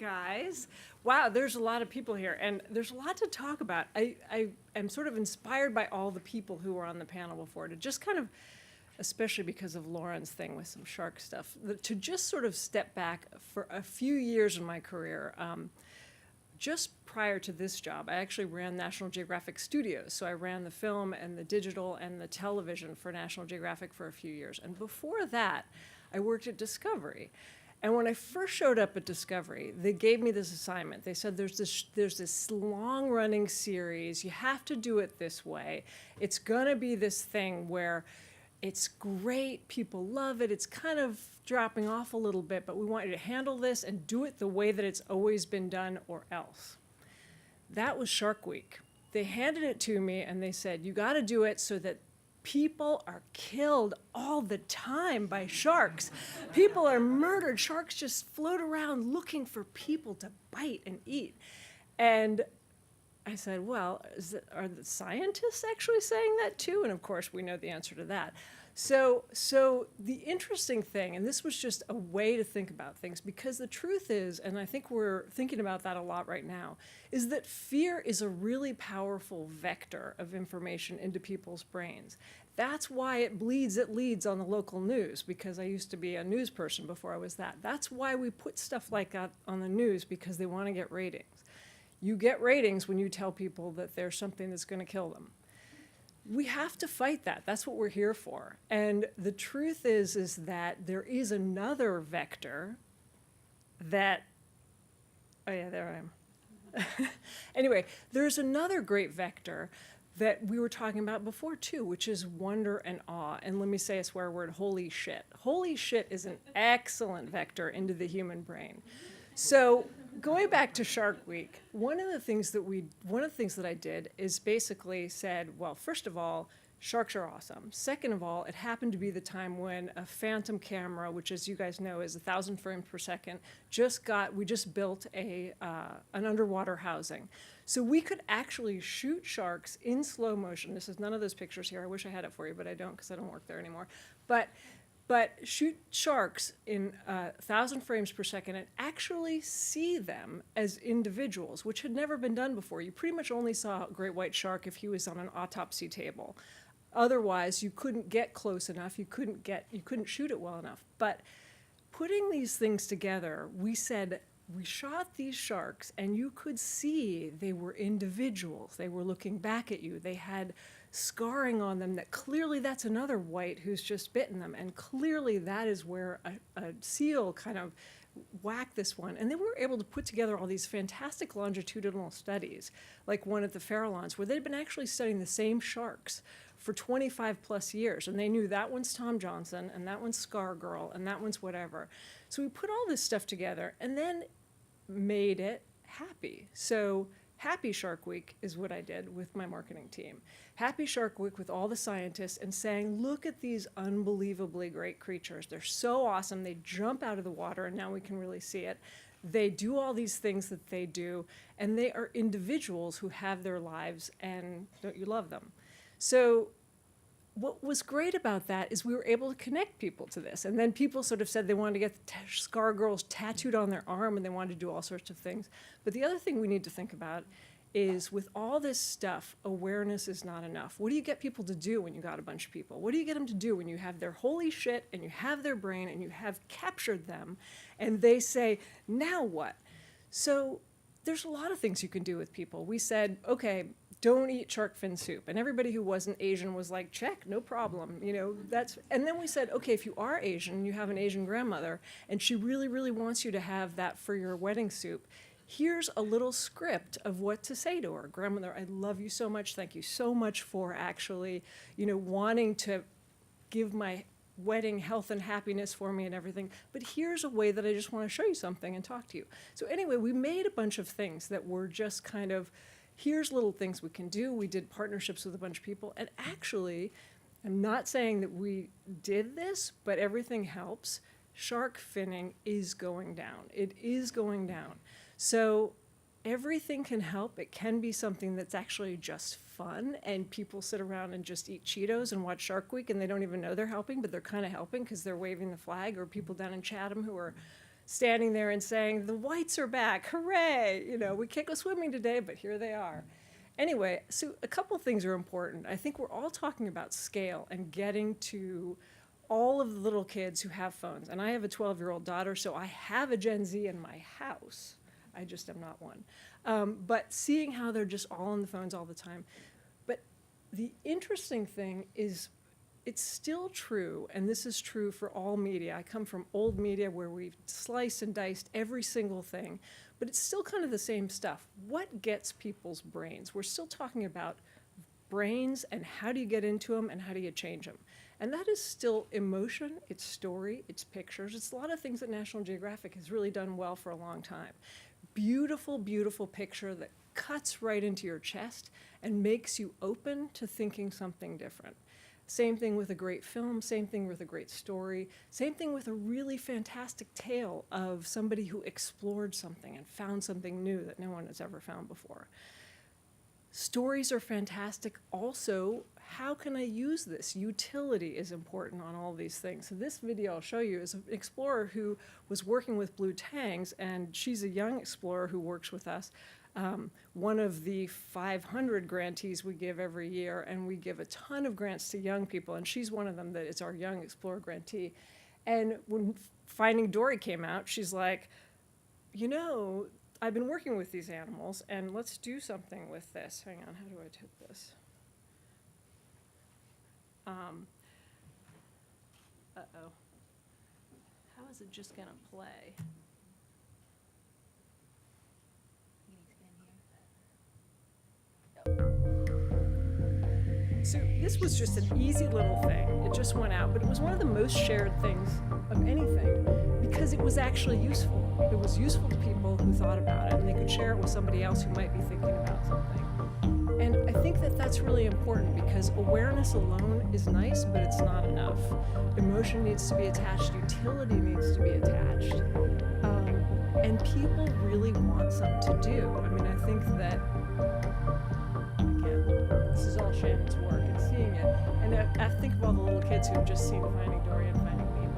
guys. Wow, there's a lot of people here, and there's a lot to talk about. I am sort of inspired by all the people who were on the panel before to just kind of, especially because of Lauren's thing with some shark stuff, to just sort of step back for a few years in my career. Just prior to this job, I actually ran National Geographic Studios. So I ran the film and the digital and the television for National Geographic for a few years. And before that, I worked at Discovery. And when I first showed up at Discovery, they gave me this assignment. They said, there's this long-running series. You have to do it this way. It's going to be this thing where it's great, people love it, it's kind of dropping off a little bit, but we want you to handle this and do it the way that it's always been done or else. That was Shark Week. They handed it to me and they said, you got to do it so that people are killed all the time by sharks. People are murdered. Sharks just float around looking for people to bite and eat. And I said, well, are the scientists actually saying that too? And of course, we know the answer to that. So the interesting thing, and this was just a way to think about things, because the truth is, and I think we're thinking about that a lot right now, is that fear is a really powerful vector of information into people's brains. That's why it leads on the local news, because I used to be a news person before I was that. That's why we put stuff like that on the news, because they want to get ratings. You get ratings when you tell people that there's something that's going to kill them. We have to fight that. That's what we're here for. And the truth is that there is another vector that, oh yeah, there I am. Anyway, there's another great vector that we were talking about before too, which is wonder and awe. And let me say a swear word, holy shit. Holy shit is an excellent vector into the human brain. So going back to Shark Week, one of the things that I did is basically said, well, first of all, sharks are awesome. Second of all, it happened to be the time when a Phantom camera, which as you guys know is 1,000 frames per second, we just built an underwater housing. So we could actually shoot sharks in slow motion. This is none of those pictures here. I wish I had it for you, but I don't, because I don't work there anymore. But shoot sharks in 1,000 frames per second and actually see them as individuals, which had never been done before. You pretty much only saw a great white shark if he was on an autopsy table. Otherwise, you couldn't get close enough. You couldn't shoot it well enough. But putting these things together, we said, we shot these sharks and you could see they were individuals. They were looking back at you. They had scarring on them that clearly that's another white who's just bitten them. And clearly that is where a seal kind of whacked this one. And then we were able to put together all these fantastic longitudinal studies, like one at the Farallones, where they'd been actually studying the same sharks for 25 plus years. And they knew that one's Tom Johnson, and that one's Scar Girl, and that one's whatever. So we put all this stuff together and then made it happy. So Happy Shark Week is what I did with my marketing team. Happy Shark Week with all the scientists and saying, look at these unbelievably great creatures. They're so awesome. They jump out of the water, and now we can really see it. They do all these things that they do, and they are individuals who have their lives, and don't you love them? So what was great about that is we were able to connect people to this. And then people sort of said they wanted to get the Scar Girls tattooed on their arm, and they wanted to do all sorts of things. But the other thing we need to think about is with all this stuff, awareness is not enough. What do you get people to do when you got a bunch of people? What do you get them to do when you have their holy shit and you have their brain and you have captured them and they say, now what? So there's a lot of things you can do with people. We said, okay, don't eat shark fin soup. And everybody who wasn't Asian was like, check, no problem. And then we said, okay, if you are Asian, you have an Asian grandmother, and she really, really wants you to have that for your wedding soup, here's a little script of what to say to her. Grandmother, I love you so much. Thank you so much for actually, wanting to give my wedding health and happiness for me and everything. But here's a way that I just want to show you something and talk to you. So anyway, we made a bunch of things that were just kind of, here's little things we can do. We did partnerships with a bunch of people. And actually, I'm not saying that we did this, but everything helps. Shark finning is going down. It is going down. So everything can help. It can be something that's actually just fun, and people sit around and just eat Cheetos and watch Shark Week, and they don't even know they're helping, but they're kind of helping because they're waving the flag, or people down in Chatham who are standing there and saying, the whites are back, hooray! You know, we can't go swimming today, but here they are. Anyway, so a couple things are important. I think we're all talking about scale and getting to all of the little kids who have phones. And I have a 12-year-old daughter, so I have a Gen Z in my house. I just am not one. But seeing how they're just all on the phones all the time. But the interesting thing is, it's still true, and this is true for all media. I come from old media where we've sliced and diced every single thing, but it's still kind of the same stuff. What gets people's brains? We're still talking about brains and how do you get into them and how do you change them? And that is still emotion, it's story, it's pictures. It's a lot of things that National Geographic has really done well for a long time. Beautiful, beautiful picture that cuts right into your chest and makes you open to thinking something different. Same thing with a great film, same thing with a great story, same thing with a really fantastic tale of somebody who explored something and found something new that no one has ever found before. Stories are fantastic. Also, how can I use this? Utility is important on all these things. So this video I'll show you is an explorer who was working with blue tangs, and she's a young explorer who works with us. One of the 500 grantees we give every year, and we give a ton of grants to young people, and she's one of them that is our Young Explorer grantee. And when Finding Dory came out, she's like, you know, I've been working with these animals, and let's do something with this. Hang on, how do I tip this? Uh-oh. How is it just gonna play? So this was just an easy little thing. It just went out, but it was one of the most shared things of anything because it was actually useful. It was useful to people who thought about it, and they could share it with somebody else who might be thinking about something. And I think that that's really important because awareness alone is nice, but it's not enough. Emotion needs to be attached, utility needs to be attached. And people really want something to do. I mean, I think that, again, this is all Shannon's work and seeing it. And I think of all the little kids who've just seen Finding Dory and Finding Nemo.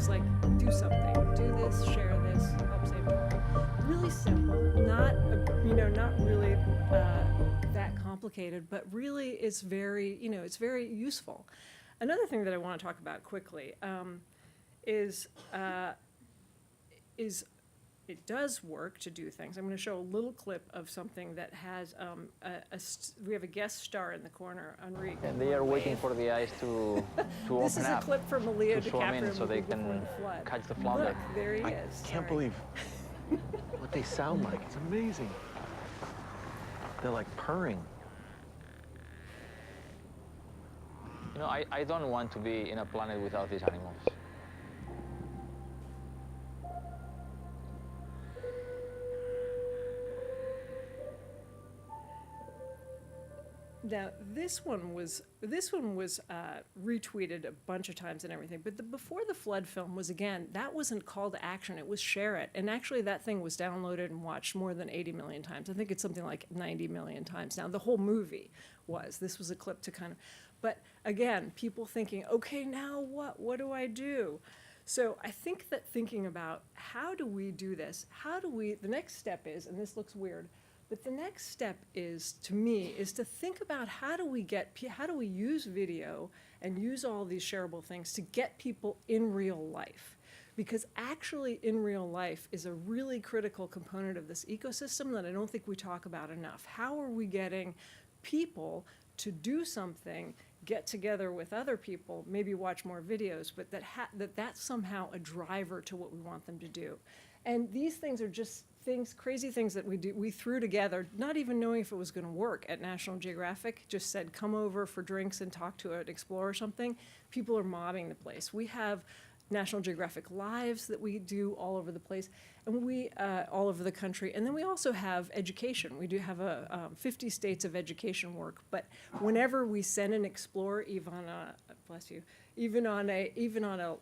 Like, do something, do this, share this, help save Dory. Really simple, not really that complicated, but really it's very, it's very useful. Another thing that I want to talk about quickly is it does work to do things. I'm going to show a little clip of something that has we have a guest star in the corner, Enrique. And they are waiting for the eyes to open up. This is a clip from Leo DiCaprio so they can catch the flounder. Look, there he is. I can't believe what they sound like. It's amazing. They're like purring. You know, I don't want to be in a planet without these animals. Now, this one was retweeted a bunch of times and everything, but the Before the Flood film was, again, that wasn't call to action, it was share it. And actually that thing was downloaded and watched more than 80 million times. I think it's something like 90 million times now. The whole movie was. This was a clip to kind of, but again, people thinking, okay, now what? What do I do? So I think that thinking about how do we do this? The next step is, and this looks weird, but the next step is, to me, is to think about how do we use video and use all these shareable things to get people in real life? Because actually in real life is a really critical component of this ecosystem that I don't think we talk about enough. How are we getting people to do something, get together with other people, maybe watch more videos, but that's somehow a driver to what we want them to do. And these things are just crazy things that we threw together, not even knowing if it was going to work at National Geographic, just said, come over for drinks and talk to an explorer or something. People are mobbing the place. We have National Geographic Lives that we do all over the place, and all over the country. And then we also have education. We do have 50 states of education work, but whenever we send an explorer, Ivana, bless you, even on a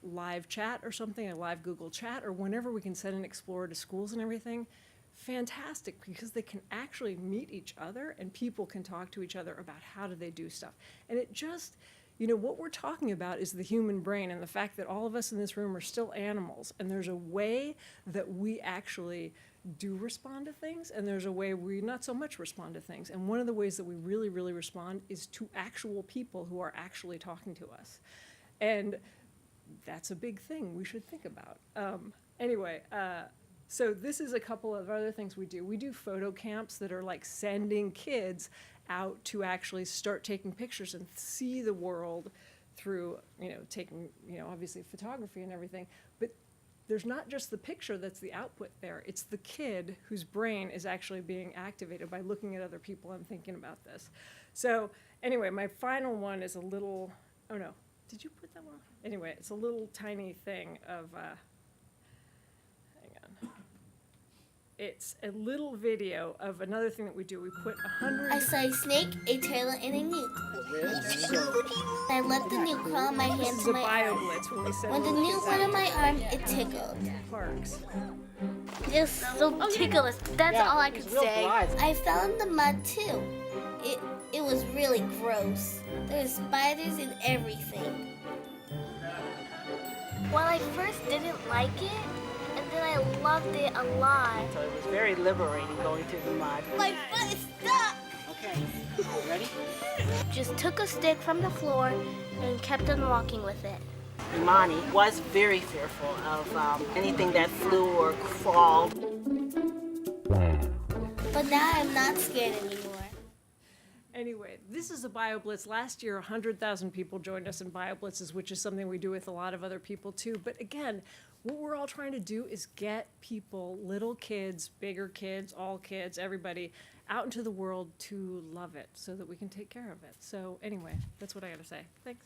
live chat or something, a live Google chat, or whenever we can send an explorer to schools and everything, fantastic, because they can actually meet each other and people can talk to each other about how do they do stuff. And it just, what we're talking about is the human brain and the fact that all of us in this room are still animals, and there's a way that we actually do respond to things, and there's a way we not so much respond to things. And one of the ways that we really, really respond is to actual people who are actually talking to us. And that's a big thing we should think about. So this is a couple of other things we do. We do photo camps that are like sending kids out to actually start taking pictures and see the world through, taking, obviously photography and everything. But there's not just the picture that's the output there. It's the kid whose brain is actually being activated by looking at other people and thinking about this. So anyway, my final one is a little, oh no, did you put that one? Anyway, it's a little tiny thing of, hang on. It's a little video of another thing that we do. We put 100. I saw a snake, a turtle, and a nuke. I let the nuke crawl on my This hands is and a my bio arm. blitz when we send When the little nuke kids went out on my to arm, it tickled. parks. Just so ticklish. That's all I could say. I fell in the mud too. It was really gross. There were spiders and everything. Well, I first didn't like it, and then I loved it a lot. So it was very liberating going through the mud. My foot is stuck! Okay, ready? Just took a stick from the floor and kept on walking with it. Imani was very fearful of anything that flew or crawled. But now I'm not scared anymore. Anyway, this is a BioBlitz. Last year, 100,000 people joined us in BioBlitzes, which is something we do with a lot of other people too. But again, what we're all trying to do is get people, little kids, bigger kids, all kids, everybody, out into the world to love it so that we can take care of it. So anyway, that's what I got to say. Thanks.